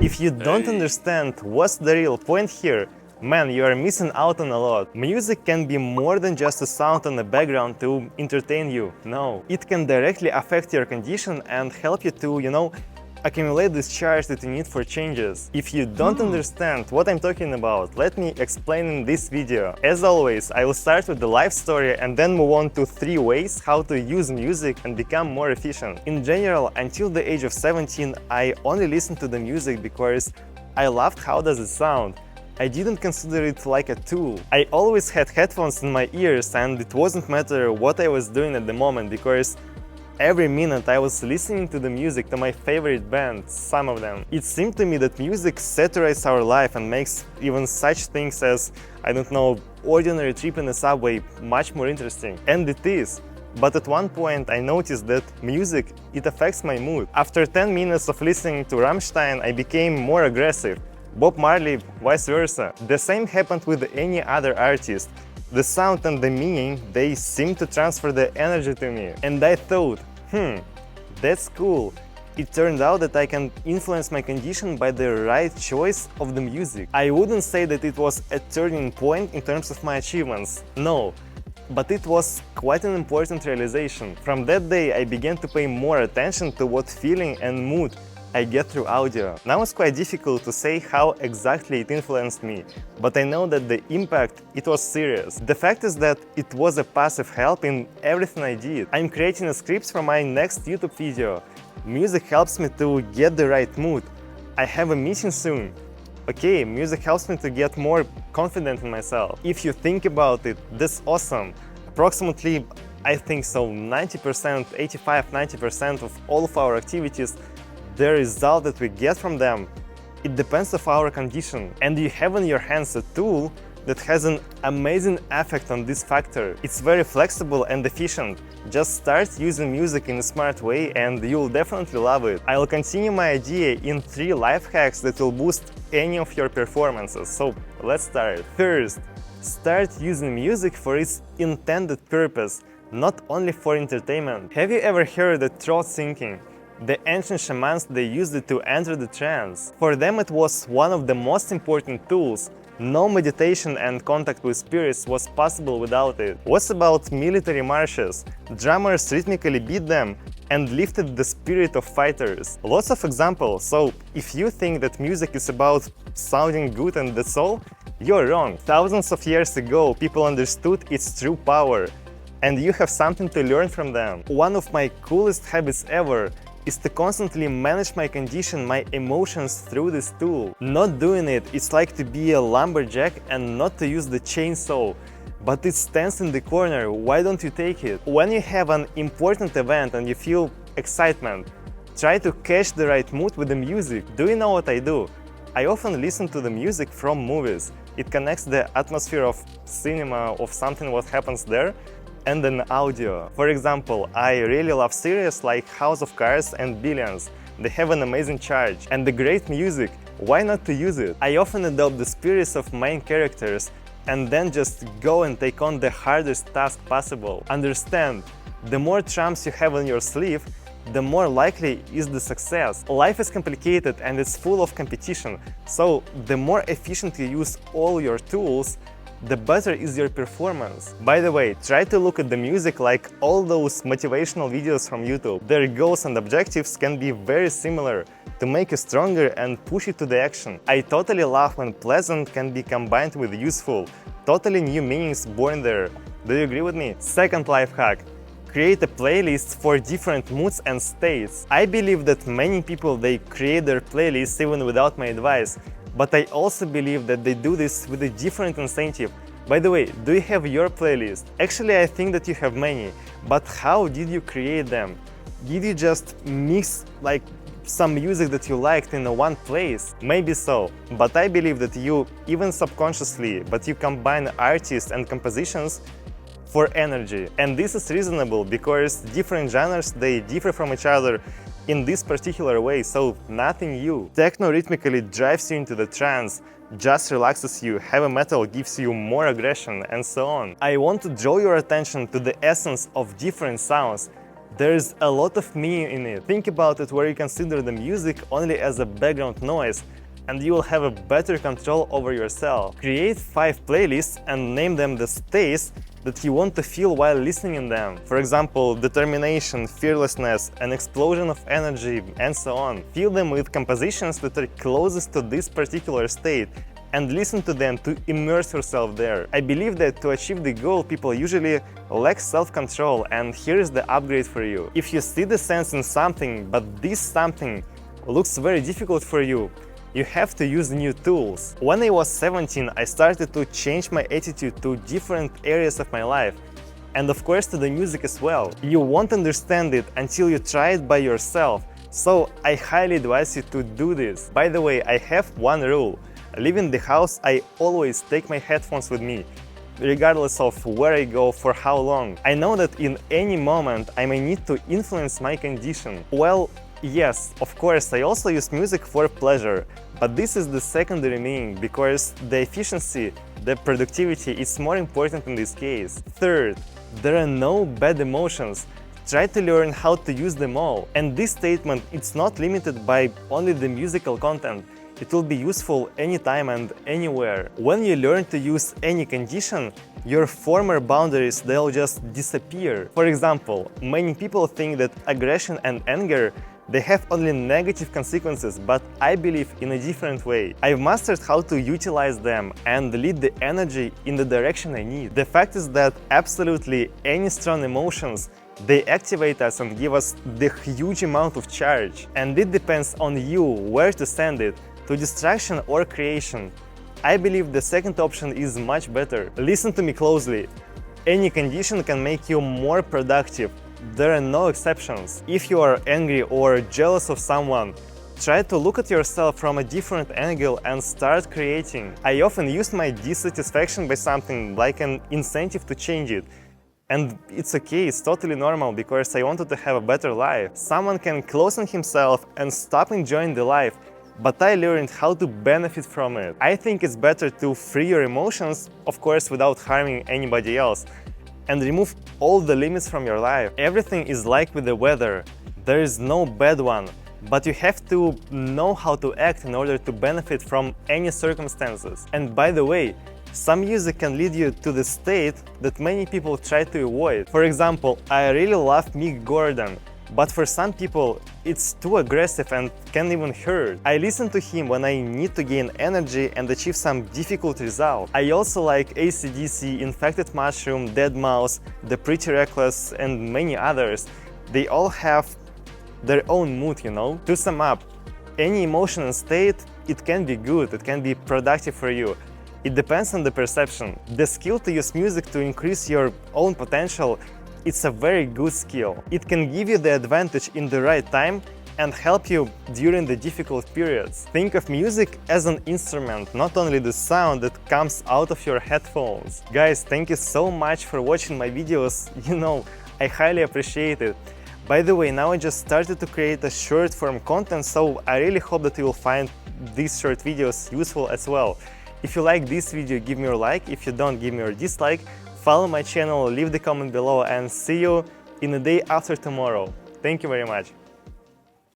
If you don't understand what's the real point here, man, you are missing out on a lot. Music can be more than just a sound on the background to entertain you. No, it can directly affect your condition and help you to, accumulate this charge that you need for changes. If you don't understand what I'm talking about, let me explain in this video. As always, I will start with the life story and then move on to 3 ways how to use music and become more efficient. In general, until the age of 17, I only listened to the music because I loved how does it sound. I didn't consider it like a tool. I always had headphones in my ears and it wasn't matter what I was doing at the moment because every minute I was listening to the music to my favorite bands, some of them. It seemed to me that music saturates our life and makes even such things as, I don't know, ordinary trip in the subway much more interesting. And it is. But at one point I noticed that music, it affects my mood. After 10 minutes of listening to Rammstein, I became more aggressive. Bob Marley, vice versa. The same happened with any other artist. The sound and the meaning, they seem to transfer the energy to me. And I thought, that's cool. It turned out that I can influence my condition by the right choice of the music. I wouldn't say that it was a turning point in terms of my achievements, no. But it was quite an important realization. From that day, I began to pay more attention to what feeling and mood I get through audio. Now it's quite difficult to say how exactly it influenced me, but I know that the impact, it was serious. The fact is that it was a passive help in everything I did. I'm creating a script for my next YouTube video. Music helps me to get the right mood. I have a meeting soon. Okay, music helps me to get more confident in myself. If you think about it, that's awesome. Approximately, I think so, 90%, 85–90% of all of our activities, the result that we get from them, it depends on our condition. And you have in your hands a tool that has an amazing effect on this factor. It's very flexible and efficient. Just start using music in a smart way and you'll definitely love it. I'll continue my idea in 3 life hacks that will boost any of your performances. So let's start. First, start using music for its intended purpose, not only for entertainment. Have you ever heard of throat singing? The ancient shamans, they used it to enter the trance. For them it was one of the most important tools. No meditation and contact with spirits was possible without it. What's about military marches? Drummers rhythmically beat them and lifted the spirit of fighters. Lots of examples, so if you think that music is about sounding good and that's all, you're wrong. Thousands of years ago people understood its true power, and you have something to learn from them. One of my coolest habits ever is to constantly manage my condition, my emotions through this tool. Not doing it, it's like to be a lumberjack and not to use the chainsaw. But it stands in the corner, why don't you take it? When you have an important event and you feel excitement, try to catch the right mood with the music. Do you know what I do? I often listen to the music from movies. It connects the atmosphere of cinema, of something what happens there, and then audio. For example, I really love series like House of Cards and Billions. They have an amazing charge and the great music. Why not to use it? I often adopt the spirits of main characters and then just go and take on the hardest task possible. Understand, the more trumps you have on your sleeve, the more likely is the success. Life is complicated and it's full of competition, so the more efficient you use all your tools, the better is your performance. By the way, try to look at the music like all those motivational videos from YouTube. Their goals and objectives can be very similar to make you stronger and push you to the action. I totally love when pleasant can be combined with useful. Totally new meanings born there. Do you agree with me? Second life hack. Create a playlist for different moods and states. I believe that many people, they create their playlists even without my advice. But I also believe that they do this with a different incentive. By the way, do you have your playlist? Actually, I think that you have many, but how did you create them? Did you just mix like some music that you liked in one place? Maybe so, but I believe that you, even subconsciously, but you combine artists and compositions for energy. And this is reasonable because different genres, they differ from each other in this particular way, so nothing new. Techno rhythmically drives you into the trance, just relaxes you, heavy metal gives you more aggression, and so on. I want to draw your attention to the essence of different sounds. There's a lot of meaning in it. Think about it where you consider the music only as a background noise, and you will have a better control over yourself. Create 5 playlists and name them the states that you want to feel while listening in them. For example, determination, fearlessness, an explosion of energy, and so on. Fill them with compositions that are closest to this particular state and listen to them to immerse yourself there. I believe that to achieve the goal, people usually lack self-control, and here is the upgrade for you. If you see the sense in something, but this something looks very difficult for you, you have to use new tools. When I was 17, I started to change my attitude to different areas of my life, and of course to the music as well. You won't understand it until you try it by yourself, so I highly advise you to do this. By the way, I have one rule. Leaving the house, I always take my headphones with me, regardless of where I go for how long. I know that in any moment I may need to influence my condition. Well, yes, of course, I also use music for pleasure, but this is the secondary meaning, because the efficiency, the productivity is more important in this case. Third, there are no bad emotions. Try to learn how to use them all. And this statement, it's not limited by only the musical content. It will be useful anytime and anywhere. When you learn to use any condition, your former boundaries, they'll just disappear. For example, many people think that aggression and anger, they have only negative consequences, but I believe in a different way. I've mastered how to utilize them and lead the energy in the direction I need. The fact is that absolutely any strong emotions, they activate us and give us the huge amount of charge. And it depends on you where to send it, to distraction or creation. I believe the second option is much better. Listen to me closely. Any condition can make you more productive. There are no exceptions. If you are angry or jealous of someone, try to look at yourself from a different angle and start creating. I often use my dissatisfaction by something like an incentive to change it. And it's okay, it's totally normal, because I wanted to have a better life. Someone can close on himself and stop enjoying the life, but I learned how to benefit from it. I think it's better to free your emotions, of course without harming anybody else, and remove all the limits from your life. Everything is like with the weather. There is no bad one, but you have to know how to act in order to benefit from any circumstances. And by the way, some music can lead you to the state that many people try to avoid. For example, I really love Mick Gordon, but for some people it's too aggressive and can even hurt. I listen to him when I need to gain energy and achieve some difficult result. I also like AC/DC, Infected Mushroom, Deadmau5, The Pretty Reckless, and many others. They all have their own mood, you know? To sum up, any emotion and state, it can be good, it can be productive for you. It depends on the perception. The skill to use music to increase your own potential, it's a very good skill. It can give you the advantage in the right time and help you during the difficult periods. Think of music as an instrument, not only the sound that comes out of your headphones. Guys, thank you so much for watching my videos. You know, I highly appreciate it. By the way, now I just started to create a short form content, so I really hope that you will find these short videos useful as well. If you like this video, give me your like. If you don't, give me your dislike. Follow my channel, leave the comment below, and see you in the day after tomorrow. Thank you very much.